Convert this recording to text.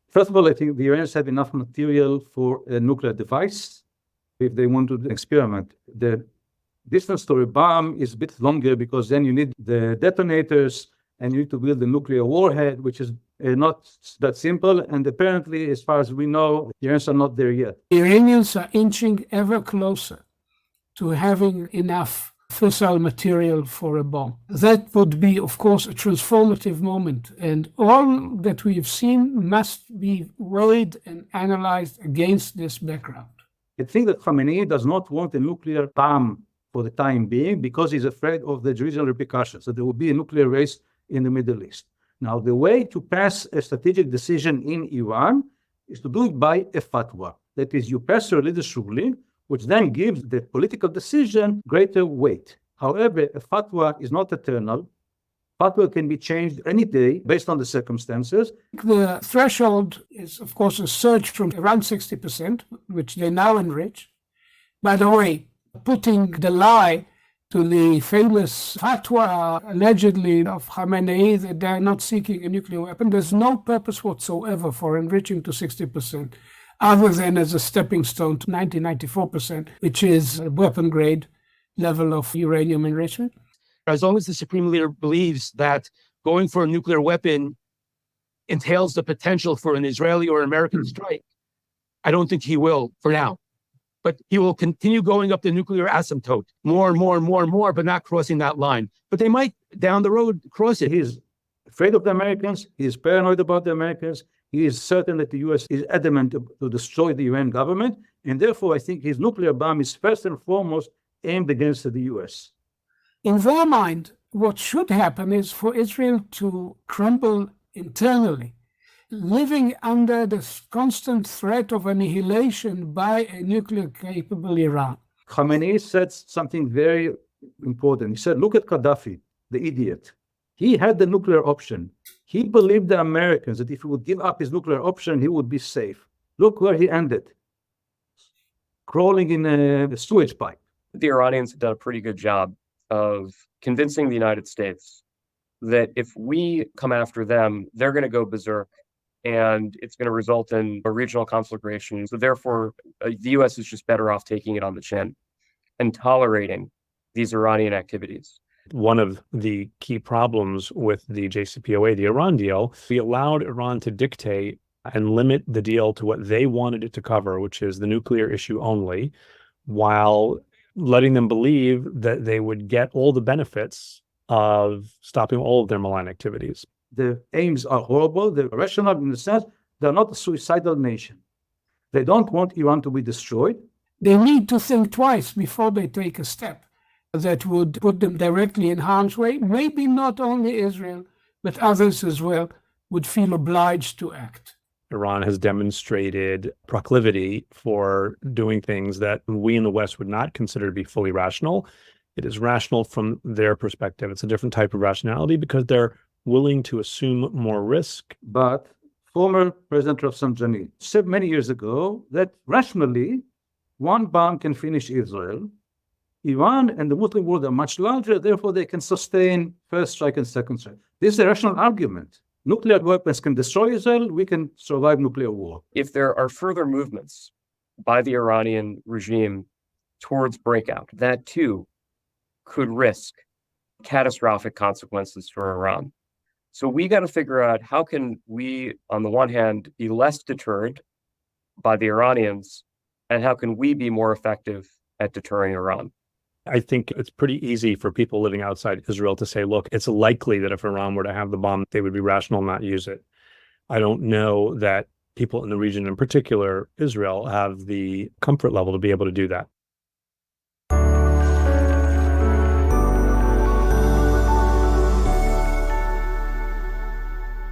First of all, I think the Iranians have enough material for a nuclear device if they want to experiment. The distance to a bomb is a bit longer because then you need the detonators and you need to build the nuclear warhead, which is not that simple. And apparently, as far as we know, the Iranians are not there yet. The Iranians are inching ever closer to having enough fissile material for a bomb. That would be, of course, a transformative moment. And all that we have seen must be weighed and analyzed against this background. I think that Khamenei does not want a nuclear bomb for the time being because he's afraid of the regional repercussions. So there will be a nuclear race in the Middle East. Now, the way to pass a strategic decision in Iran is to do it by a fatwa. That is, you pass a religious ruling, which then gives the political decision greater weight. However, a fatwa is not eternal. Fatwa can be changed any day based on the circumstances. The threshold is, of course, a surge from around 60%, which they now enrich. By the way, putting the lie to the famous fatwa allegedly of Khamenei that they are not seeking a nuclear weapon, there's no purpose whatsoever for enriching to 60%, other than as a stepping stone to 94%, which is a weapon grade level of uranium enrichment. As long as the Supreme Leader believes that going for a nuclear weapon entails the potential for an Israeli or American strike, I don't think he will for now. But he will continue going up the nuclear asymptote more and more and more and more, but not crossing that line. But they might down the road cross it. He's afraid of the Americans. He is paranoid about the Americans. He is certain that the U.S. is adamant to destroy the Iran government. And therefore, I think his nuclear bomb is first and foremost aimed against the U.S. In their mind, what should happen is for Israel to crumble internally, living under the constant threat of annihilation by a nuclear-capable Iran. Khamenei said something very important. He said, look at Gaddafi, the idiot. He had the nuclear option. He believed the Americans that if he would give up his nuclear option, he would be safe. Look where he ended. Crawling in a sewage pipe. The Iranians have done a pretty good job of convincing the United States that if we come after them, they're going to go berserk and it's going to result in a regional conflagration. So therefore, the U.S. is just better off taking it on the chin and tolerating these Iranian activities. One of the key problems with the JCPOA, the Iran deal, we allowed Iran to dictate and limit the deal to what they wanted it to cover, which is the nuclear issue only, while letting them believe that they would get all the benefits of stopping all of their malign activities. The aims are horrible. They're rational in the sense they're not a suicidal nation. They don't want Iran to be destroyed. They need to think twice before they take a step that would put them directly in harm's way. Maybe not only Israel, but others as well would feel obliged to act. Iran has demonstrated proclivity for doing things that we in the West would not consider to be fully rational. It is rational from their perspective. It's a different type of rationality because they're willing to assume more risk. But former President Rafsanjani said many years ago that rationally, one bomb can finish Israel. Iran and the Muslim world are much larger, therefore they can sustain first strike and second strike. This is a rational argument. Nuclear weapons can destroy Israel, we can survive nuclear war. If there are further movements by the Iranian regime towards breakout, that too could risk catastrophic consequences for Iran. So we got to figure out how can we, on the one hand, be less deterred by the Iranians, and how can we be more effective at deterring Iran? I think it's pretty easy for people living outside Israel to say, look, it's likely that if Iran were to have the bomb, they would be rational and not use it. I don't know that people in the region, in particular Israel, have the comfort level to be able to do that.